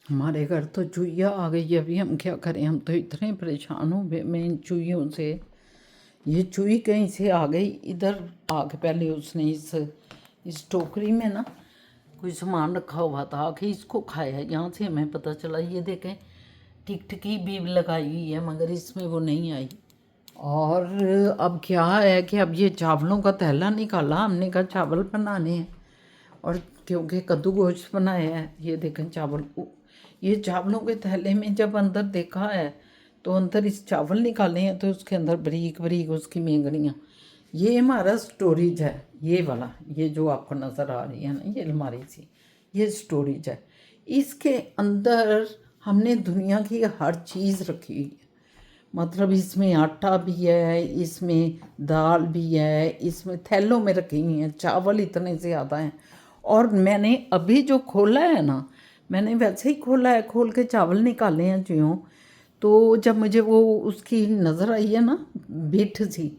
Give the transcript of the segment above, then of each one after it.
हमारे घर तो चूहिया आ गई है। अभी हम क्या करें, हम तो इतने परेशान हो गए मैं इन चूहियों से। ये चूही कहीं से आ गई, इधर आके पहले उसने इस टोकरी में ना कोई सामान रखा हुआ था, आके इसको खाया। यहाँ से हमें पता चला। ये देखें, टिकटिकी भी लगाई हुई है मगर इसमें वो नहीं आई। और अब क्या है कि अब ये चावलों का थैला निकाला, हमने कहा चावल बनाने हैं। और क्योंकि कद्दू गोश्त बनाया है, ये देखें चावल। ये चावलों के थैले में जब अंदर देखा है तो अंदर इस चावल निकाले हैं तो उसके अंदर बारीक बारीक उसकी मेंगड़ियाँ। ये हमारा स्टोरेज है, ये वाला, ये जो आपको नज़र आ रही है ना, ये अलमारी सी, ये स्टोरेज है। इसके अंदर हमने दुनिया की हर चीज़ रखी हुई है। मतलब इसमें आटा भी है, इसमें दाल भी है, इसमें थैलों में रखी हुई हैं। चावल इतने ज़्यादा हैं। और मैंने अभी जो खोला है ना, मैंने वैसे ही खोला है, खोल के चावल निकाले हैं ज्यों। तो जब मुझे वो उसकी नज़र आई है ना, बिठ सी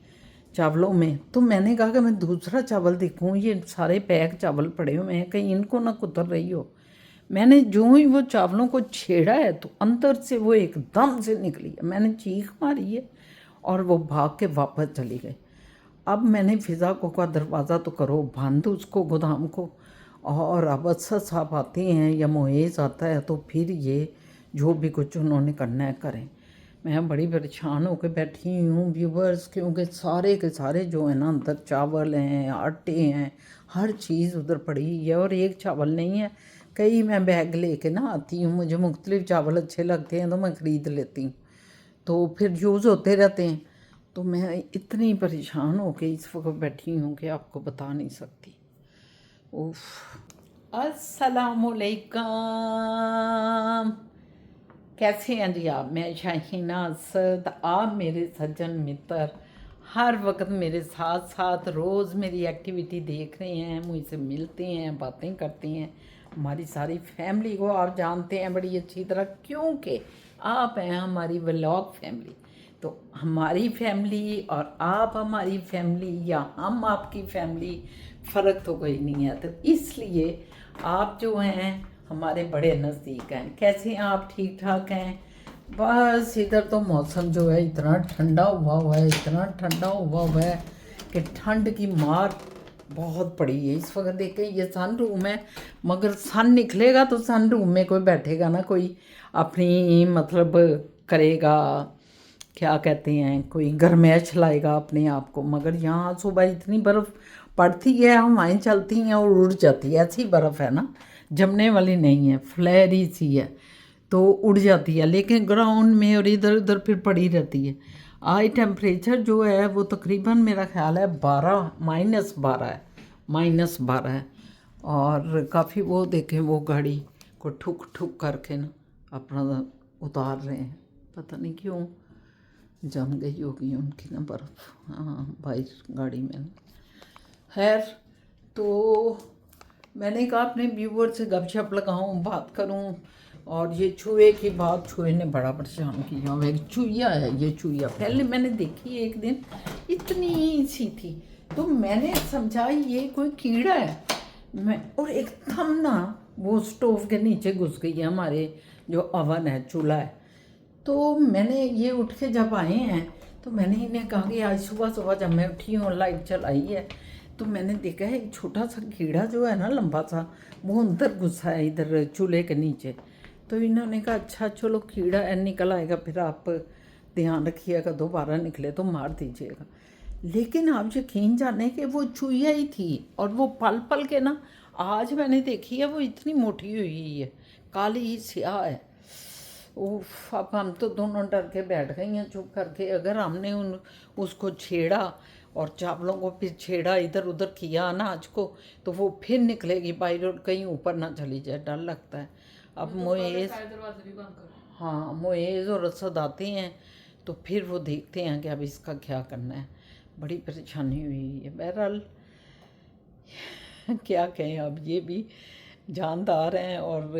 चावलों में, तो मैंने कहा कि मैं दूसरा चावल देखूं। ये सारे पैक चावल पड़े हुए हैं, कहीं इनको ना कुतर रही हो। मैंने जो ही वो चावलों को छेड़ा है तो अंदर से वो एकदम से निकली है। मैंने चीख मारी है और वो भाग के वापस चली गई। अब मैंने फिज़ा को कहा दरवाज़ा तो करो बंद उसको, गोदाम को। और अब असद साहब आते हैं या मुएज़ आता है तो फिर ये जो भी कुछ उन्होंने करना है करें। मैं बड़ी परेशान होकर बैठी हूँ व्यूवर्स, क्योंकि सारे के सारे जो है ना, अंदर चावल हैं, आटे हैं, हर चीज़ उधर पड़ी हुई है। और एक चावल नहीं है, कई मैं बैग लेके ना आती हूँ। मुझे मुख्तलिफ चावल अच्छे लगते हैं तो मैं ख़रीद लेती हूँ, तो फिर यूज़ होते रहते हैं। तो मैं इतनी परेशान होकर इस वक्त बैठी हूँ कि आपको बता नहीं सकती। उफ। अस्सलामुअलैकुम, कैसे हैं जी आप? मैं शाहीना असद। आप मेरे सज्जन मित्र हर वक्त मेरे साथ साथ रोज़ मेरी एक्टिविटी देख रहे हैं, मुझसे मिलते हैं, बातें करते हैं। हमारी सारी फैमिली को आप जानते हैं बड़ी अच्छी तरह, क्योंकि आप हैं हमारी व्लॉग फैमिली। तो हमारी फैमिली और आप हमारी फैमिली या हम आपकी फैमिली, फ़र्क तो कोई नहीं है। तो इसलिए आप जो हैं हमारे बड़े नज़दीक हैं। कैसे हैं आप? ठीक ठाक हैं? बस इधर तो मौसम जो है इतना ठंडा हुआ है, इतना ठंडा हुआ है कि ठंड की मार बहुत पड़ी है इस वक्त। देखें, ये सन रूम है, मगर सन निकलेगा तो सन रूम में कोई बैठेगा ना, कोई अपनी मतलब करेगा, क्या कहते हैं, कोई गर्मैश लाएगा अपने आप को। मगर यहाँ सुबह इतनी बर्फ़ पड़ती है, हवाएं चलती हैं और उड़ जाती है। ऐसी बर्फ़ है ना, जमने वाली नहीं है, फ्लैरी सी है, तो उड़ जाती है। लेकिन ग्राउंड में और इधर उधर फिर पड़ी रहती है। आज टेम्परेचर जो है वो तकरीबन मेरा ख्याल है 12, -12 है, -12 है। और काफ़ी वो देखें, वो गाड़ी को ठुक ठुक करके ना अपना उतार रहे हैं। पता नहीं क्यों जम गई होगी उनकी ना बर्फ़, हाँ बाहर गाड़ी में। खैर, तो मैंने कहा अपने व्यूवर से गपशप लगाऊं, बात करूं। और ये चूहे की बात, चूहे ने बड़ा परेशान किया। वो एक चूहिया है, ये चूहिया पहले मैंने देखी एक दिन, इतनी सी थी, तो मैंने समझा ये कोई कीड़ा है। मैं और एकदम ना वो स्टोव के नीचे घुस गई है, हमारे जो अवन है, चूल्हा है। तो मैंने ये उठ के जब आए हैं तो मैंने इन्हें कहा कि आज सुबह सुबह जब मैं उठी हूँ लाइट चलाई है तो मैंने देखा है एक छोटा सा कीड़ा जो है ना, लंबा सा, वो अंदर घुसा है इधर चूल्हे के नीचे। तो इन्होंने कहा अच्छा चलो कीड़ा है, निकल आएगा, फिर आप ध्यान रखिएगा, दोबारा निकले तो मार दीजिएगा। लेकिन आप यकीन जाने कि वो चूहिया ही थी। और वो पल पल के ना, आज मैंने देखी है वो इतनी मोटी हुई है, काली ही स्याह है। उफ, अब हम तो दोनों डर के बैठ गई हैं चुप करके। अगर हमने उसको छेड़ा और चावलों को फिर छेड़ा, इधर उधर किया अनाज को, तो वो फिर निकलेगी बाहर और कहीं ऊपर ना चली जाए, डर लगता है। अब मोएज़, हाँ मोएज़ और असद आते हैं तो फिर वो देखते हैं कि अब इसका क्या करना है। बड़ी परेशानी हुई है। बहरहाल क्या कहें, अब ये भी जानदार हैं और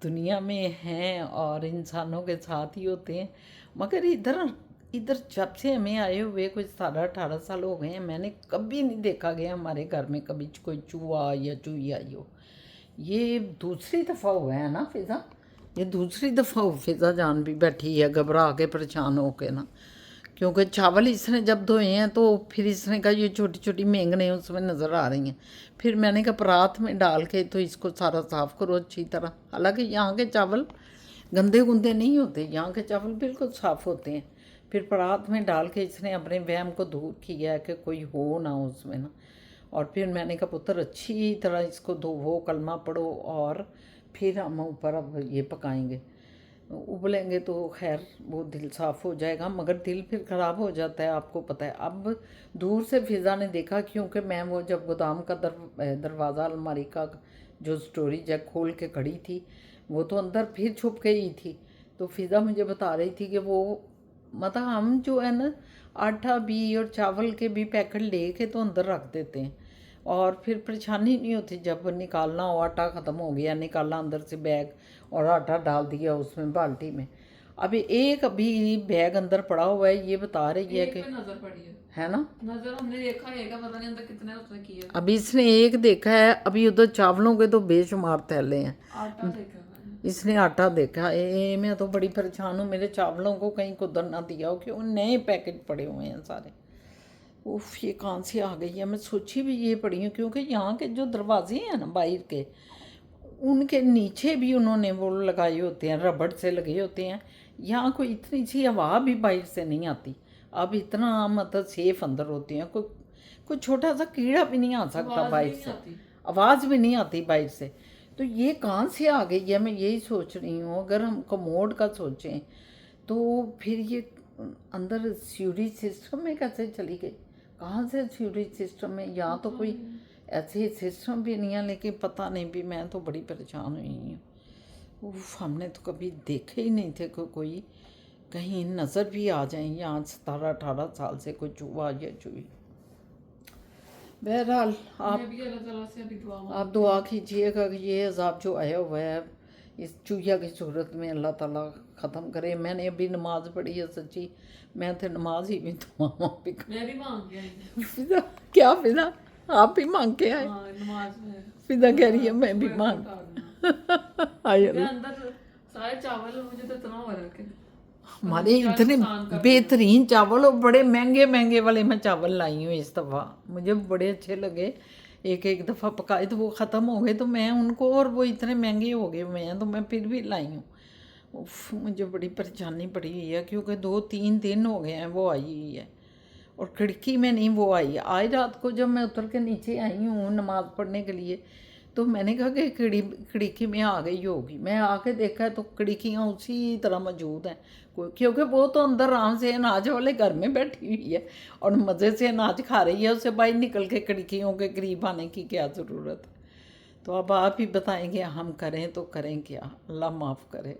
दुनिया में हैं और इंसानों के साथ ही होते हैं। मगर इधर इधर जब से हमें आए हुए कुछ 17-18 साल हो गए हैं, मैंने कभी नहीं देखा गया हमारे घर में कभी कोई चूहा या चूही आई हो। ये दूसरी दफ़ा हुआ है ना फिज़ा, ये दूसरी दफ़ा फिज़ा जान भी बैठी है घबरा के परेशान होके ना, क्योंकि चावल इसने जब धोए हैं तो फिर इसने कहा ये छोटी छोटी मेंगने उसमें नज़र आ रही हैं। फिर मैंने कहा परात में डाल के तो इसको सारा साफ़ करो अच्छी तरह। हालांकि यहाँ के चावल गंदे गुंदे नहीं होते, यहाँ के चावल बिल्कुल साफ़ होते हैं। फिर परात में डाल के इसने अपने वहम को दूर किया है कि कोई हो ना उसमें ना। और फिर मैंने कहा पुत्र अच्छी तरह इसको धोवो, कलमा पढ़ो, और फिर हम ऊपर अब ये पकाएंगे। उबलेंगे तो खैर वो दिल साफ़ हो जाएगा, मगर दिल फिर ख़राब हो जाता है, आपको पता है। अब दूर से फिज़ा ने देखा, क्योंकि मैं वो जब गोदाम का दरवाज़ा अलमारी का जो स्टोरेज है खोल के खड़ी थी, वो तो अंदर फिर छुप गई थी। तो फिज़ा मुझे बता रही थी कि वो मतलब हम जो है ना आटा भी और चावल के भी पैकेट ले के तो अंदर रख देते हैं, और फिर परेशानी नहीं होती जब निकालना हो, आटा ख़त्म हो गया, निकाला अंदर से बैग और आटा डाल दिया उसमें बाल्टी में। अभी एक अभी बैग अंदर पड़ा हुआ है, ये बता रही है कि नजर पड़ी है ना, नजर हमने देखा है, पता नहीं अंदर कितने उसने किए। अभी इसने एक देखा है, अभी उधर चावलों के तो बेशुमार थैले हैं, आटा देखा मैंने। इसने आटा देखा। मैं तो बड़ी परेशान हूँ, मेरे चावलों को कहीं कुदर ना दिया हो कि उन नए पैकेट पड़े हुए हैं सारे। उफ, ये कहाँ से आ गई है, मैं सोची भी ये पड़ी हूँ, क्योंकि यहाँ के जो दरवाजे हैं ना बाहर के, उनके नीचे भी उन्होंने वो लगाए होते हैं, रबड़ से लगे होते हैं। यहाँ कोई इतनी सी हवा भी बाहर से नहीं आती, अब इतना मतलब सेफ अंदर होते हैं, कोई छोटा सा कीड़ा भी नहीं आ सकता बाहर से, आवाज़ भी नहीं आती बाहर से। तो ये कहाँ से आ गई है, मैं यही सोच रही हूँ। अगर हम कमोड का सोचें तो फिर ये अंदर सीढ़ी सिस्टम में कैसे चली गई, कहाँ से सीढ़ी सिस्टम में, यहाँ तो कोई ऐसे सिस्टम भी नहीं है, लेकिन पता नहीं भी, मैं तो बड़ी परेशान हुई हूँ। उफ, हमने तो कभी देखे ही नहीं थे कि कोई कहीं नज़र भी आ जाए यहाँ 17-18 साल से कोई चूहा या चूही। बहरहाल आप दुआ कीजिएगा कि ये अजाब जो आया हुआ है इस चूहिया की सूरत में अल्लाह ताला ख़त्म करे। मैंने अभी नमाज़ पढ़ी है, सच्ची मैं तो नमाज ही भी दुआ भी मैं भी मांग के आई। फिदा क्या, फिदा आप भी मांग के आए? नमाज में फिदा कह रही है मैं भी मांग अंदर सारे चावल मुझे तो इतना हो रहा है। हमारे इतने बेहतरीन चावल और बड़े महंगे महंगे वाले मैं चावल लाई हूँ इस दफ़ा, मुझे बड़े अच्छे लगे। एक एक दफ़ा पकाए तो वो ख़त्म हो गए, तो मैं उनको, और वो इतने महंगे हो गए हुए हैं तो मैं फिर भी लाई हूँ। उफ, मुझे बड़ी परेशानी पड़ी हुई है, क्योंकि 2-3 दिन हो गए हैं वो आई हुई है और खिड़की में नहीं वो आई। आज रात को जब मैं उतर के नीचे आई हूँ नमाज़ पढ़ने के लिए, तो मैंने कहा कि खिड़की में आ गई होगी। मैं आके देखा तो खिड़कियाँ उसी तरह मौजूद हैं, क्योंकि वो तो अंदर आराम से अनाज वाले घर में बैठी हुई है और मज़े से अनाज खा रही है, उसे बाहर निकल के खिड़कियों के करीब आने की क्या ज़रूरत है। तो अब आप ही बताएंगे हम करें तो करें क्या, अल्लाह माफ़ करे।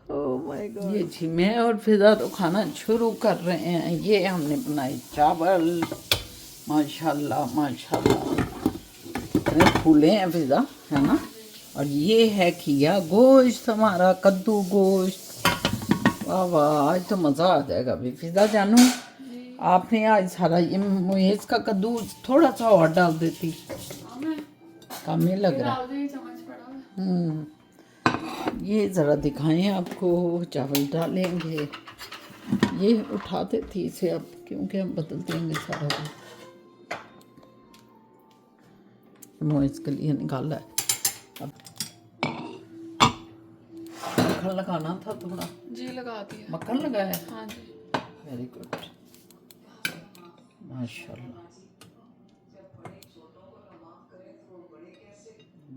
Oh my God. ये जी मैं और फिजा तो खाना शुरू कर रहे हैं। ये हमने बनाए चावल, माशाल्लाह माशाल्लाह इतने फूले हैं फिजा, है ना। और ये है खिया गोश्त हमारा, कद्दू गोश्त। वाह वाह, आज तो मज़ा आ जाएगा। अभी फिजा जानू आपने आज सारा ये मुझे का कद्दू थोड़ा सा और डाल देती, काम नहीं लग रहा। ये ज़रा दिखाएं आपको, चावल डालेंगे, ये उठा देती इसे अब, क्योंकि हम बदल देंगे सारा कुछ। मैं इसके लिए निकाला है। अब मक्खन लगाना था थोड़ा जी, लगा दिया। मक्खन लगाया? हाँ जी, वेरी गुड, माशाल्लाह,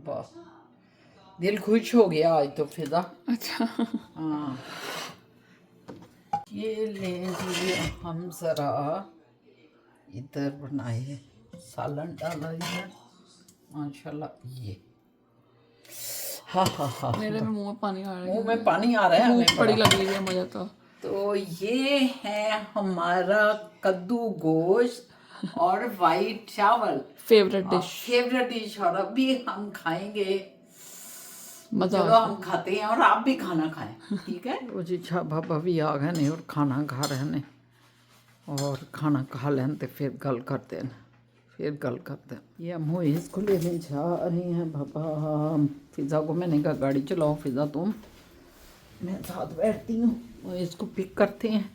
वाह, दिल खुश हो गया आज तो फिजा। अच्छा। हाँ, ये ले लिए हम ज़रा इधर बनाए, सालन डाला इधर माशाल्लाह। ये हाँ हाँ हाँ, मेरे मुंह में पानी आ रहा है, मुंह में पानी आ रहा है हमें बड़ी बड़ा। लगी हुई है मुझे तो ये है हमारा कद्दू गोश्त और वाइट चावल, फेवरेट डिश। और अभी हम खाएंगे, चलो हम खाते हैं और आप भी खाना खाएं, ठीक है। वो जी भाभा भी आ गए ने और खाना खा रहे ने, और खाना खा लें तो फिर गल करते हैं। फिर गल करते हैं। ये हम हो इसको लेने जा रहे हैं बाबा। फिज़ा को मैंने कहा गाड़ी चलाओ फिज़ा तुम, मैं साथ बैठती हूँ और इसको पिक करते हैं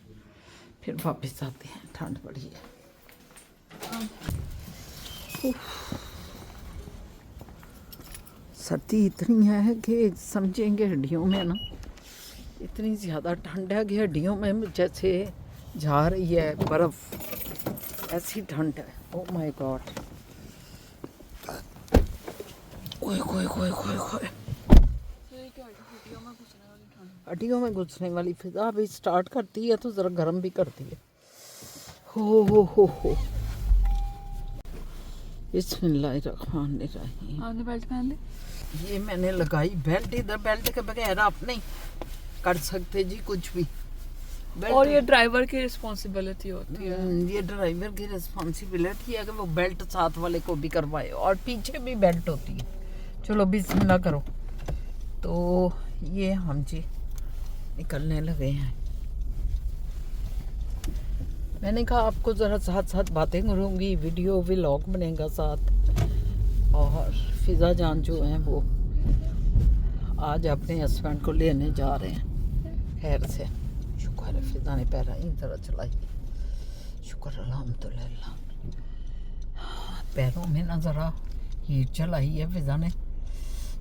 फिर वापस आते हैं। ठंड बड़ी है। सर्दी इतनी है कि समझेंगे हड्डियों में ना, इतनी ज़्यादा ठंड है कि हड्डियों में जैसे जा रही है बर्फ़, ऐसी ठंड है। ओह माय गॉड, ओए ओए ओए ओए ओए, हड्डियों में घुसने वाली फिजा अभी स्टार्ट करती है तो ज़रा गर्म भी करती है। हो बिस्मिल्लाहिर्रहमानिर्रहीम। आपने बेल्ट पहन ली? ये मैंने लगाई बेल्ट, इधर बेल्ट के बगैर आप नहीं कर सकते जी कुछ भी। और ये ड्राइवर की रिस्पॉन्सिबिलिटी होती है। ये ड्राइवर की रिस्पॉन्सिबिलिटी है कि वो बेल्ट साथ वाले को भी करवाए, और पीछे भी बेल्ट होती है। चलो बिस्मिल्लाह करो। तो ये हम जी निकलने लगे हैं। मैंने कहा आपको ज़रा साथ साथ बातें करूँगी, वीडियो व्लॉग बनेगा साथ। और फिज़ा जान जो हैं वो आज अपने हस्बैंड को लेने जा रहे हैं खैर से। शुक्र है फिज़ा ने पैर ही तरह चलाई, शुक्र अल्हम्दुलिल्लाह। पैरों में ना ज़रा हीट चलाई है फिज़ा ने।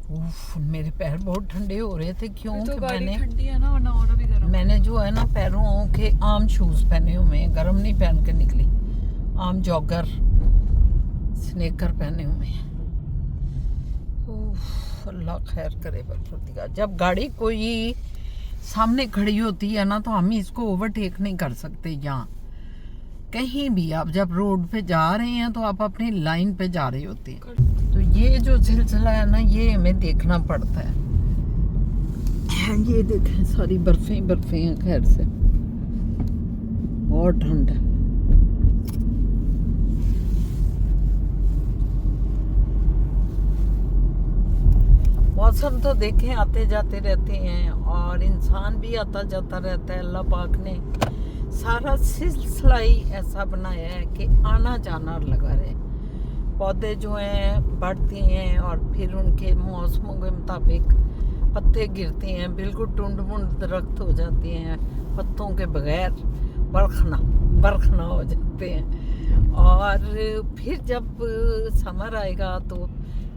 उफ, मेरे पैर बहुत ठंडे हो रहे थे क्यों तो कि गाड़ी ठंडी है ना, वरना और भी गर्म। मैंने जो है ना पैरों के आम शूज़ पहने हुए हैं, गर्म नहीं पहन के निकली, आम जॉगर स्नेकर पहने हुए हैं। उफ, अल्लाह खैर करे बरकत। जब गाड़ी कोई सामने खड़ी होती है ना तो हम इसको ओवरटेक नहीं कर सकते। यहाँ कहीं भी आप जब रोड पे जा रहे हैं तो आप अपनी लाइन पे जा रहे होते हैं। तो ये जो सिलसिला है ना ये हमें देखना पड़ता है। ये देखें सारी बर्फें बर्फें हैं खैर से, बहुत ठंड है। मौसम तो देखें आते जाते रहते हैं और इंसान भी आता जाता रहता है। अल्लाह पाक ने सारा सिलसिला ही ऐसा बनाया है कि आना जाना लगा रहे। पौधे जो हैं बढ़ते हैं और फिर उनके मौसमों के मुताबिक पत्ते गिरते हैं, बिल्कुल टुंड मुंड दरख्त हो जाते हैं, पत्तों के बगैर बरखना हो जाते हैं। और फिर जब समर आएगा तो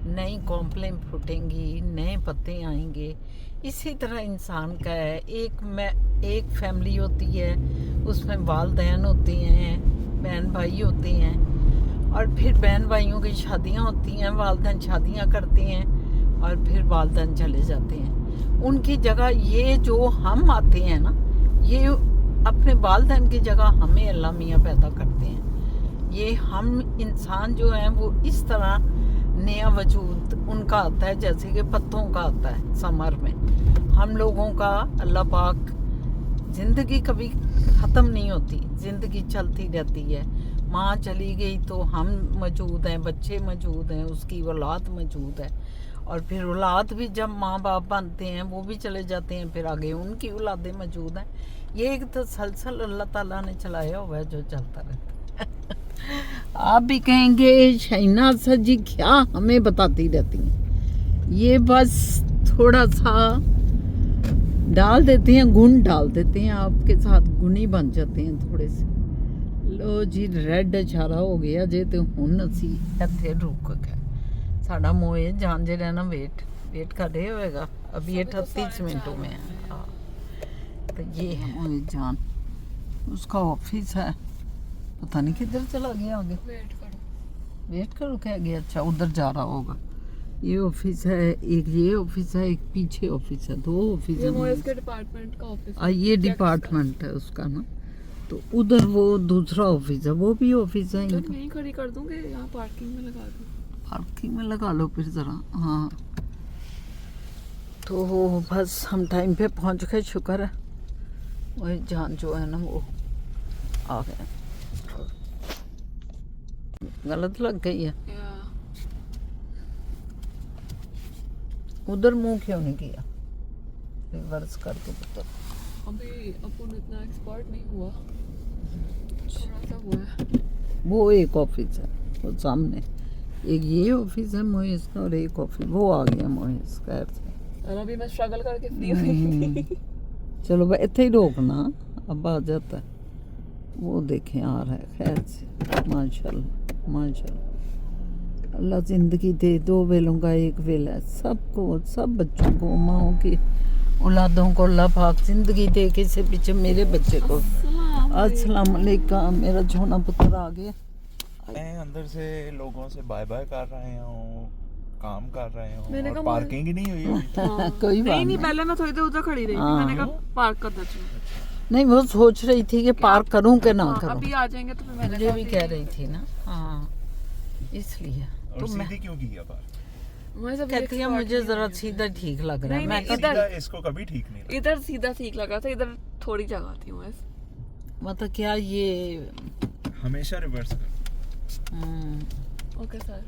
नई कॉम्प्लें फूटेंगी, नए पत्ते आएंगे। इसी तरह इंसान का है। एक फैमिली होती है, उसमें वालिदैन होते हैं, बहन भाई होते हैं, और फिर बहन भाइयों की शादियां होती हैं, वालिदैन शादियां करते हैं और फिर वालिदैन चले जाते हैं। उनकी जगह ये जो हम आते हैं ना, ये अपने वालिदैन की जगह हमें अल्लाह मियाँ पैदा करते हैं। ये हम इंसान जो हैं वो इस तरह नया वजूद उनका आता है जैसे कि पत्तों का आता है समर में। हम लोगों का अल्लाह पाक, ज़िंदगी कभी ख़त्म नहीं होती, ज़िंदगी चलती रहती है। माँ चली गई तो हम मौजूद हैं, बच्चे मौजूद हैं, उसकी औलाद मौजूद है, और फिर औलाद भी जब माँ बाप बनते हैं वो भी चले जाते हैं, फिर आगे उनकी औलादें मौजूद हैं। ये एक तसलसल अल्लाह ताला ने चलाया हुआ है जो चलता रहता है। आप भी कहेंगे शहीना सर जी क्या हमें बताती रहती हैं। ये बस थोड़ा सा डाल देते हैं, गुण डाल देते हैं, आपके साथ गुणी बन जाते हैं थोड़े से। लो जी रेड इशारा हो गया जे तो हुण असी इत्थे रुक गए। साडा मोए जान जे रहना वेट कर रहे होएगा। अभी ये 38 मिनटों में है। हाँ, तो ये है मोए जान, उसका ऑफिस है, पता नहीं किधर चला गया आगे। वेट करो कह गया। अच्छा उधर जा रहा होगा। ये ऑफिस है, एक ये ऑफिस है, एक पीछे ऑफिस है, दो ऑफिस है। इसके डिपार्टमेंट का ऑफिस ये डिपार्टमेंट है उसका ना, तो उधर वो दूसरा ऑफिस है, वो भी ऑफिस है इनका। यहीं खड़ी कर दूंगे, यहाँ पार्किंग में लगा दूँ। पार्किंग में लगा लो फिर ज़रा। हाँ तो बस हम टाइम पे पहुंच गए, शुक्र है। वही जान जो है ना वो आ गए। गलत लग गई है। उधर मुंह क्यों नहीं किया, रिवर्स करके पता। अभी अपन इतना एक्सपर्ट नहीं हुआ, थोड़ा सा हुआ है। वो एक ऑफिस है। वो सामने एक ये ऑफिस है मोइस का और एक ऑफिस वो आ गया मोइस खैर से। और अभी मैं स्ट्रगल करके फ्री हुई। चलो भाई इतने ही रोकना अब आ जाता है वो देखें आ रहा है खैर से माशाल्लाह माशाल्लाह। अल्लाह ज़िंदगी दे, दो वेलों का एक वेला है सबको, सब बच्चों को, माओ की औलादों को अल्लाह पाक ज़िंदगी दे। किसी पीछे मेरे बच्चे को अस्सलाम वालेकुम, मेरा छोना पुत्र आ गया। मैं अंदर से लोगों से बाय बाय कर रहे हूँ, काम कर रहे हूँ मैंने और कहा पार्किंग ही नहीं हुई अभी। कोई बात नहीं पहले मैं थोड़ी देर उधर खड़ी रही थी, मैंने कहा पार्क कर देती हूँ। नहीं वो सोच रही थी कि पार्क करूं कि ना हाँ, करूं, अभी आ जाएंगे तो फिर मैंने मुझे कहा भी कि- कह रही थी ना। हाँ इसलिए और तो मैं सीधी क्यों की पार्क? मैं सब कहती है मुझे जरा सीधा ठीक लग रहा है। नहीं, मैं नहीं, इधर- सीधा इसको कभी ठीक नहीं लगा। इधर सीधा ठीक लगा था, इधर थोड़ी जगह थी बस। मतलब क्या ये हमेशा रिवर्स कर। Okay sir.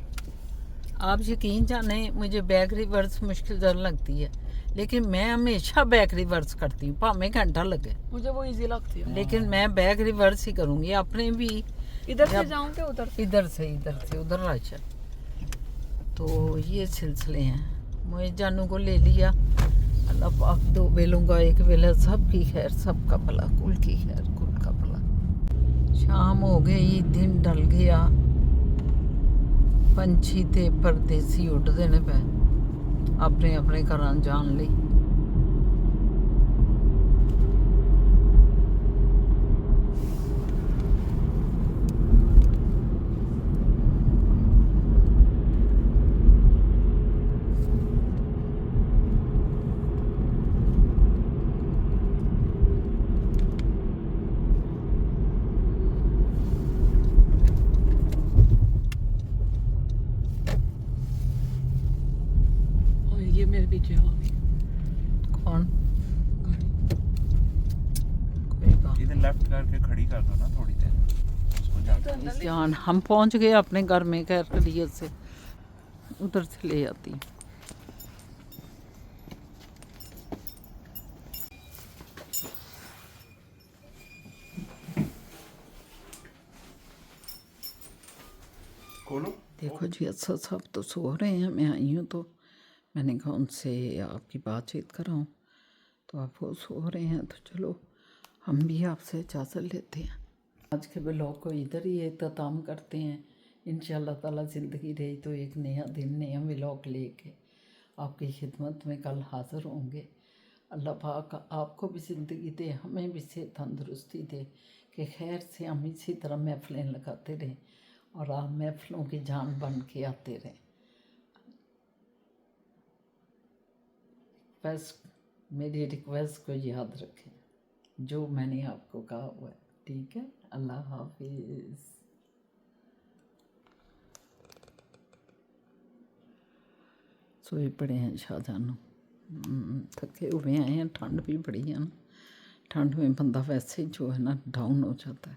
आप यकीन जाने मुझे बैक रिवर्स मुश्किल ज़रा लगती है, लेकिन मैं हमेशा बैक रिवर्स करती हूँ भावें घंटा लगे, मुझे वो इजी लगती है। लेकिन मैं बैक रिवर्स ही करूँगी अपने भी। इधर से जब- जाऊं कि उधर से? इधर से उधर राशा। तो ये सिलसिले हैं। मुझे जानू को ले लिया, अल्लाह पाक दो बेलों का एक बेला, सब की खैर सबका भला, कुल की खैर कुल का भला। शाम हो गई, दिन ढल गया, पंछी ते परदेसी उड़ते ने पे अपने अपने घर जान ली। और ये मेरे पीछे आ गई कौन? गाड़ी। कोई बात इधर लेफ्ट करके खड़ी कर दो ना थोड़ी देर, उसको जाकर। नहीं। जान हम पहुंच गए अपने घर में, खैर खैरियत से उधर से ले आती। खोलो। देखो जी अच्छा साहब तो सो रहे हैं, मैं आई हूँ तो मैंने कहा उनसे आपकी बातचीत कराऊँ, तो आप वो सो रहे हैं तो चलो हम भी आपसे इजाज़त लेते हैं। आज के ब्लॉग को इधर ही इख्तिताम करते हैं। इंशाअल्लाह ताला ज़िंदगी रही तो एक नया दिन नया व्लॉग लेके आपकी खिदमत में कल हाज़िर होंगे। अल्लाह पाक आपको भी ज़िंदगी दे, हमें भी से तंदुरुस्ती दे कि खैर से हम इसी तरह महफ़िलें लगाते रहें और आप महफ़िलों की जान बन के आते रहें। बस मेरी रिक्वेस्ट को याद रखें, जो मैंने आपको कहा हुआ है, ठीक है? अल्लाह हाफिज़। सोए पड़े हैं शाहजानू, थके हुए आए हैं, ठंड भी बड़ी है ना, ठंड में बंदा वैसे ही जो है ना डाउन हो जाता है।